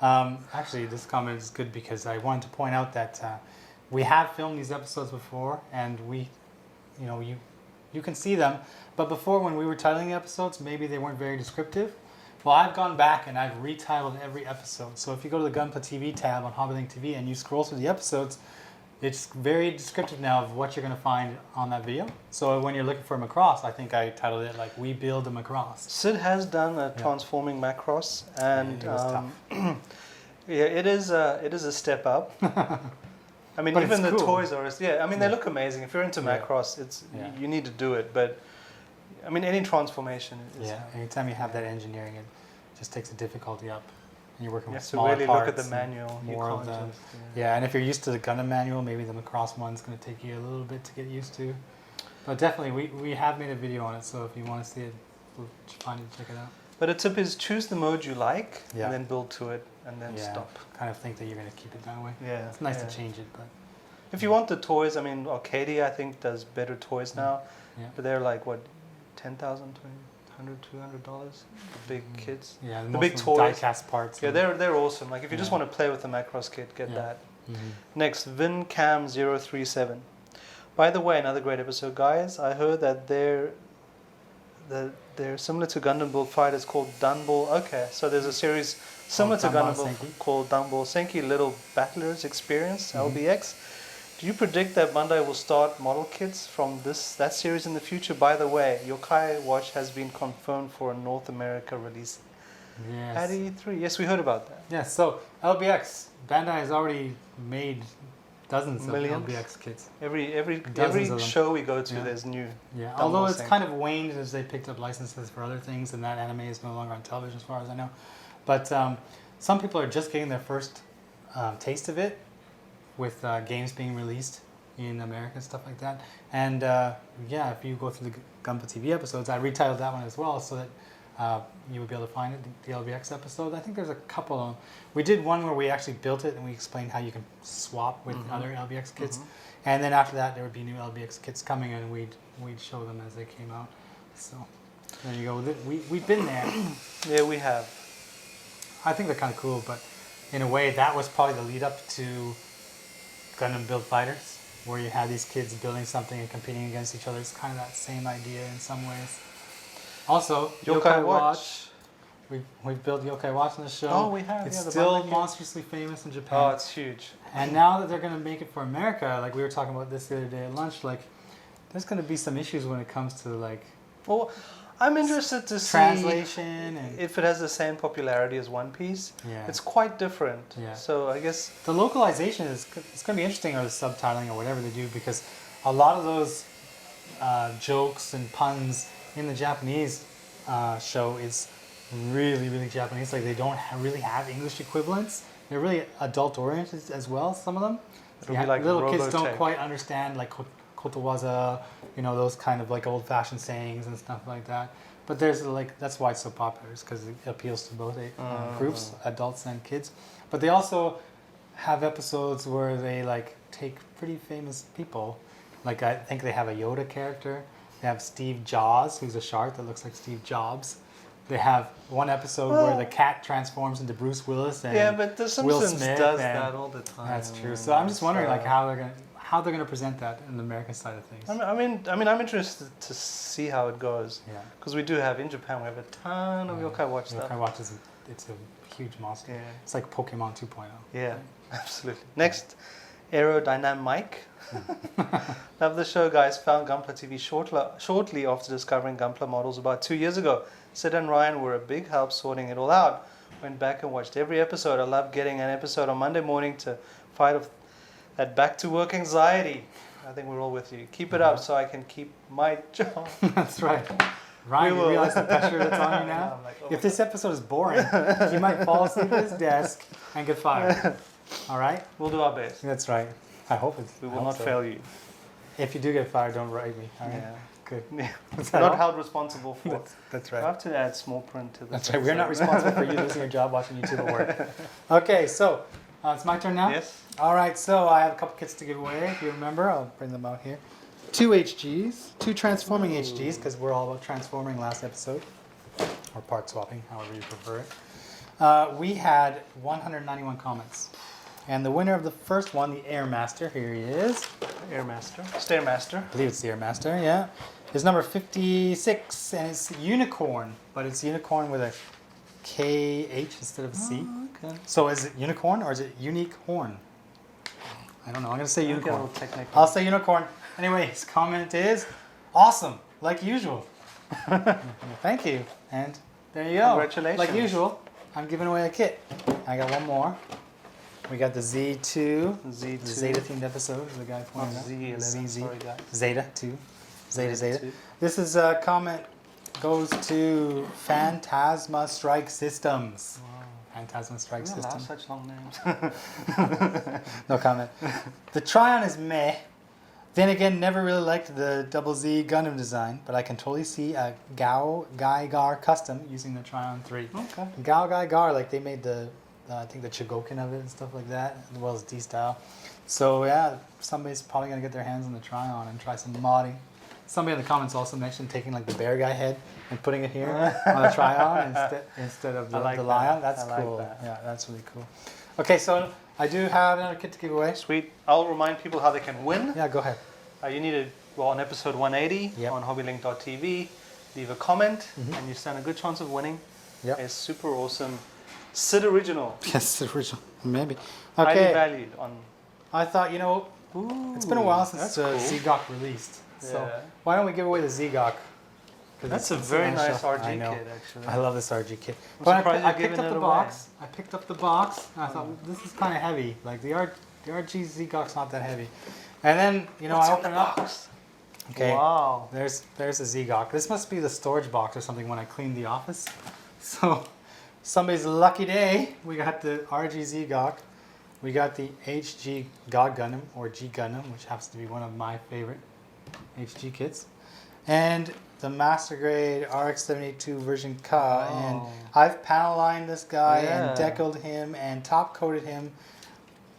actually, this comment is good because I wanted to point out that we have filmed these episodes before, and you can see them. But before, when we were titling the episodes, maybe they weren't very descriptive. Well, I've gone back and I've retitled every episode. So if you go to the Gunpla TV tab on HobbyLink TV and you scroll through the episodes, it's very descriptive now of what you're going to find on that video. So when you're looking for a Macross, I think I titled it like "We Build a Macross." Sid has done a transforming Macross, and it was tough. yeah, it is a step up. I mean, But even it's the cool. toys are, they look amazing. If you're into Macross, you need to do it. But I mean, any transformation is. Yeah, anytime you have that engineering, it just takes the difficulty up. And you're working You with have to smaller really parts. look at the manual. You more of can't them. just, Yeah, and if you're used to the Gundam manual, maybe the Macross one's going to take you a little bit to get used to. But definitely, we have made a video on it, so if you want to see it, we'll find it, check it out. But a tip is choose the mode you like, Yeah. and then build to it, and then Yeah, stop. kind of think that you're going to keep it that way. Yeah, It's nice yeah. to change it, but If you want the toys, I mean, Arcadia I think does better toys now, yeah. but they're like what, $10,000, $100, $200, the big kids. Yeah, The most big of them toys. die-cast parts. Yeah, they're awesome. Like if you just Yeah. want to play with the Macross kit, get Yeah. that. Mhm. Next, VinCam037. By the way, another great episode, guys. I heard that they're similar to Gundam Build Fighters called Dunball. Okay, so there's a series similar to Dunball Gundam Build Senki. called Dunball Senki Little Battlers Experience, Mhm. LBX. Do you predict that Bandai will start model kits from that series in the future? By the way, Yokai Watch has been confirmed for a North America release Yes. at E3. Yes, we heard about that. Yes, so LBX, Bandai has already made dozens Millions? of LBX kits. Every Dozens of them. show we go to, Yeah. there's new. Yeah, Dunball although it's Senki. kind of waned as they picked up licenses for other things, and that anime is no longer on television as far as I know. But some people are just getting their first taste of it with games being released in America and stuff like that. And yeah, if you go through the Gunpla TV episodes, I retitled that one as well so that you would be able to find it, the LBX episode. I think there's a couple of them. We did one where we actually built it and we explained how you can swap with other LBX kits. And then after that, there would be new LBX kits coming and we'd show them as they came out. So there you go. We've been there. Yeah, we have. I think they're kind of cool, but in a way, that was probably the lead up to Gundam Build Fighters, where you had these kids building something and competing against each other. It's kind of that same idea in some ways. Also, Yokai Watch. We've built Yokai Watch on the show. Oh, we have. It's yeah, the still Bandai kit. monstrously famous in Japan. Oh, it's huge. And now that they're going to make it for America, like we were talking about this the other day at lunch, like there's going to be some issues when it comes to like Well, I'm interested to see translation and if it has the same popularity as One Piece. yeah. It's quite different. Yeah. So I guess The localization it's going to be interesting, or the subtitling or whatever they do, because a lot of those jokes and puns in the Japanese show is really, really Japanese. Like they don't really have English equivalents. They're really adult oriented as well. Some of them. It'll be like little kids don't Robotech. quite understand like kotowaza, those kind of like old fashioned sayings and stuff like that. But there's like that's why it's so popular, is because it appeals to both groups, adults and kids. But they also have episodes where they like take pretty famous people. Like I think they have a Yoda character. They have Steve Jaws, who's a shark that looks like Steve Jobs. They have one episode where the cat transforms into Bruce Willis and yeah, but The Will Simpsons Smith does and- that all the time. that's true. So I'm just wondering like how how they're going to present that in the American side of things. I'm interested to see how it goes. Yeah. Because we do have in Japan, we have a ton of yokai watch stuff. Yokai Watch it's a huge monster. Yeah. It's like Pokemon 2.0. Yeah, absolutely. Next, Aerodynamic. Love the show, guys. Found Gunpla TV shortly after discovering Gunpla models about 2 years ago. Sid and Ryan were a big help sorting it all out. Went back and watched every episode. I love getting an episode on Monday morning to fight off that back to work anxiety. I think we're all with you. Keep it up so I can keep my job. That's right. Ryan, you realize the pressure that's on you now? I'm like, oh If this episode is boring, you might fall asleep at his desk and get fired. All right? We'll do our best. That's right. I hope it's. We will not fail you. If you do get fired, don't write me. All right? Yeah. Good. Yeah. Is that Not all? held responsible for it. That's I right. have to add small print to this. That's right. We're not responsible for you losing your job watching YouTube at work. Okay, so it's my turn now? Yes. All right, so I have a couple kits to give away. If you remember, I'll bring them out here. 2 HGs, 2 transforming HGs, because we're all about transforming last episode, or part swapping, however you prefer it. We had 191 comments. And the winner of the first one, the Airmaster, here he is. Airmaster. Stairmaster. I believe it's the Airmaster, yeah. Is number 56, and it's unicorn, but it's unicorn with a KH instead of a C. Oh, okay. So is it unicorn or is it unique horn? I don't know. I'm going to say unicorn. Get a little technical. I'll say unicorn. Anyway, his comment is awesome, like usual. Thank you. And there you go. Congratulations. Like usual, I'm giving away a kit. I got one more. We got the Z2, Z2. the Zeta themed episode, as the guy pointed out. Z11. Sorry, guys. Zeta 2. Zeta. Zeta. This is a comment goes to Phantasma Strike Systems. Wow. Phantasma Strike We allow Systems. such long names. No comment. The Tryon is meh. Then again, never really liked the Double Z Gundam design, but I can totally see a Gao Gaigar custom using the Tryon 3. Okay. Gao Gaigar, like they made the, I think the Chigokin of it and stuff like that, as well as D-Style. So yeah, somebody's probably going to get their hands on the Tryon and try some modding. Somebody in the comments also mentioned taking like the bear guy head and putting it here on the Tryon instead of the lion. That's cool. That. Yeah, that's really cool. Okay, so I do have another kit to give away. Sweet. I'll remind people how they can win. Yeah, go ahead. You need to go on episode 180 Yep. on HobbyLink.tv. Leave a comment, and you stand a good chance of winning Yep. a super awesome Sid original. Yes, the original. Maybe. Highly Okay. valued on. I thought, you know, Ooh, it's been a while since that's cool. ZGOC released. So Yeah. why don't we give away the ZGOC? 'Cause That's a it's very nice nice stuff. RG I know. kit, actually. I love this RG kit. I'm But surprised I you're picked giving up it the away. box. I picked up the box, and I thought this is kind of heavy. Like the RG ZGOC's not that heavy. And then What's I in opened the it up. box? Okay. Wow. There's a ZGOC. This must be the storage box or something when I cleaned the office. So somebody's lucky day. We got the RG ZGOC. We got the HG Guncannon or G Gundam, which happens to be one of my favorite HG kits, and the Master Grade RX-782 version Ka. Oh. And I've panel lined this guy and Yeah. deckled him and top coated him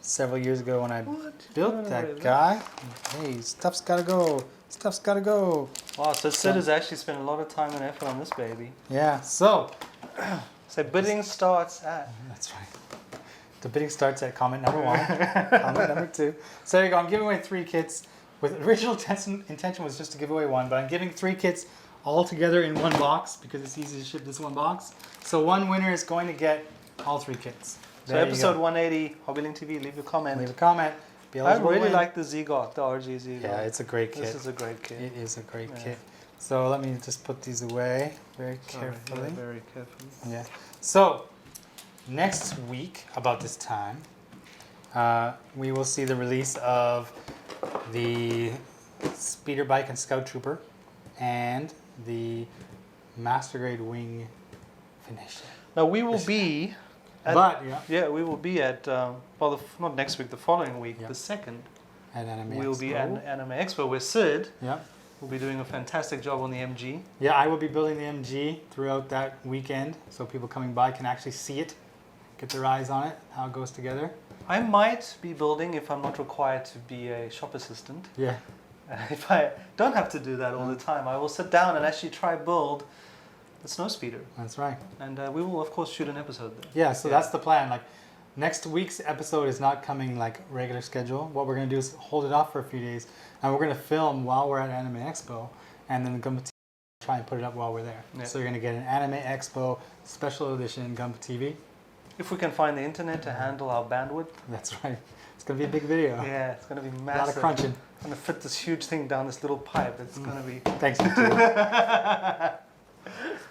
several years ago when I built No, that really? guy. Hey, stuff's gotta go. Stuff's gotta go. Wow, so Sid has actually spent a lot of time and effort on this baby. Yeah. So So bidding starts at. that's right. The bidding starts at comment number 1, comment number 2. So there you go. I'm giving away 3 kits. With original intention was just to give away 1, but I'm giving 3 kits all together in one box because it's easy to ship this one box. So one winner is going to get all 3 kits. So There you episode go. 180, HobbyLink TV, leave a comment. Leave a comment. Be I eligible to really win. like the ZGOC, the RG ZGOC. Yeah, it's a great kit. This is a great kit. It is a great Yeah. kit. So let me just put these away very Sorry, carefully. yeah, very carefully. Yeah. So next week, about this time, we will see the release of the Speeder Bike and Scout Trooper and the Master Grade Wing finish. Now we will be. At, But yeah, we will be at not next week, the following week, Yeah. the 2nd. at Anime We'll be at Expo. Anime Expo where Sid Yeah. will be doing a fantastic job on the MG. Yeah, I will be building the MG throughout that weekend, so people coming by can actually see it, get their eyes on it, how it goes together. I might be building if I'm not required to be a shop assistant. Yeah. If I don't have to do that all the time, I will sit down and actually try build the Snowspeeder. That's right. And we will, of course, shoot an episode there. Yeah, so Yeah. that's the plan. Like, Next week's episode is not coming like regular schedule. What we're going to do is hold it off for a few days, and we're going to film while we're at Anime Expo, and then Gunpla TV try and put it up while we're there. Yeah. So you're going to get an Anime Expo special edition Gunpla TV. If we can find the internet to handle our bandwidth. That's right. It's going to be a big video. Yeah, it's going to be A massive. lot of crunching. I'm going to fit this huge thing down this little pipe. It's going to be... Thanks, you too.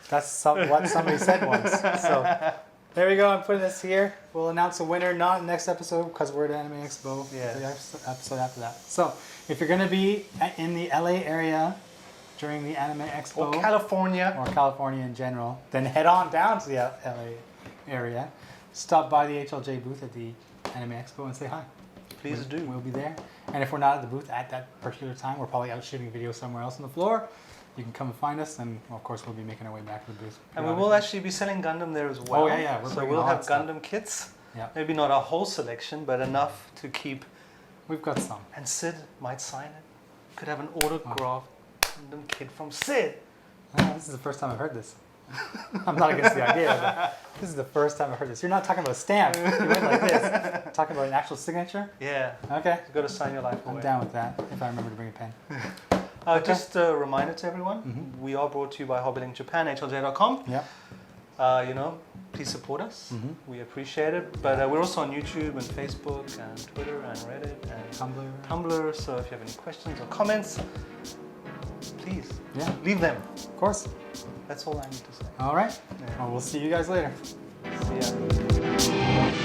That's what somebody said once. So there we go. I'm putting this here. We'll announce a winner, not next episode because we're at Anime Expo. Yeah. The episode after that. So if you're going to be in the LA area during the Anime Expo Or California. or California in general, then head on down to the LA area. Stop by the HLJ booth at the Anime Expo and say hi. Please do. We'll be there. And if we're not at the booth at that particular time, we're probably out shooting video somewhere else on the floor. You can come and find us, and well, of course we'll be making our way back to the booth. And we will actually be selling Gundam there as well. Oh, yeah. We're So bringing we'll all have that stuff. Gundam kits. Yeah. Maybe not a whole selection, but enough to keep. We've got some. And Sid might sign it. Could have an autographed Gundam kit from Sid. This is the first time I've heard this. I'm not against the idea, but this is the first time I've heard this. You're not talking about a stamp. You went like this. Talking about an actual signature? Yeah. Okay. You've got to sign your life I'm away. down with that, if I remember to bring a pen. Just a reminder to everyone, we are brought to you by HobbyLink Japan, HLJ.com. Yep. Please support us. Mhm. We appreciate it. But we're also on YouTube and Facebook and Twitter and Reddit and Tumblr. So if you have any questions or comments, please leave them. Of course. That's all I need to say. All right. Yeah. Well, we'll see you guys later. See ya.